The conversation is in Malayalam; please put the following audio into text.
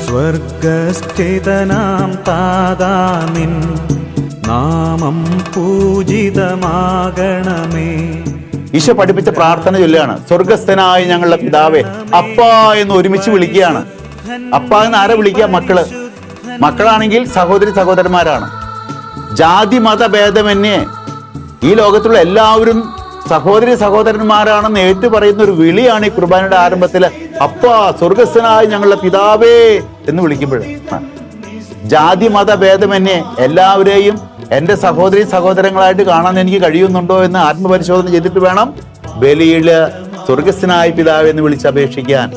സ്വർഗസ്ഥിതനാം താതാ നിൻ നാമം പൂജിതമാകണമേ. ഈശോ പഠിപ്പിച്ച പ്രാർത്ഥന ചൊല്ലുകയാണ്. സ്വർഗസ്ഥനായ ഞങ്ങളുടെ പിതാവേ, അപ്പാ എന്ന് ഒരുമിച്ച് വിളിക്കുകയാണ്. അപ്പാ എന്ന് ആരെ വിളിക്കുക? മക്കള്. മക്കളാണെങ്കിൽ സഹോദരി സഹോദരന്മാരാണ്. ജാതി മത ഭേദമന്യേ ഈ ലോകത്തുള്ള എല്ലാവരും സഹോദരി സഹോദരന്മാരാണെന്ന് ഏറ്റു പറയുന്ന ഒരു വിളിയാണ് ഈ കുർബാനയുടെ ആരംഭത്തില്. അപ്പാ, സ്വർഗസ്ഥനായ ഞങ്ങളുടെ പിതാവേ എന്ന് വിളിക്കുമ്പോൾ ജാതി മത ഭേദമന്യേ എല്ലാവരെയും എൻ്റെ സഹോദരി സഹോദരങ്ങളായിട്ട് കാണാൻ എനിക്ക് കഴിയുന്നുണ്ടോ എന്ന് ആത്മപരിശോധന ചെയ്തിട്ട് വേണം ബലിയില് സ്വർഗസ്ഥനായ പിതാവേ എന്ന് വിളിച്ചപേക്ഷിക്കാൻ.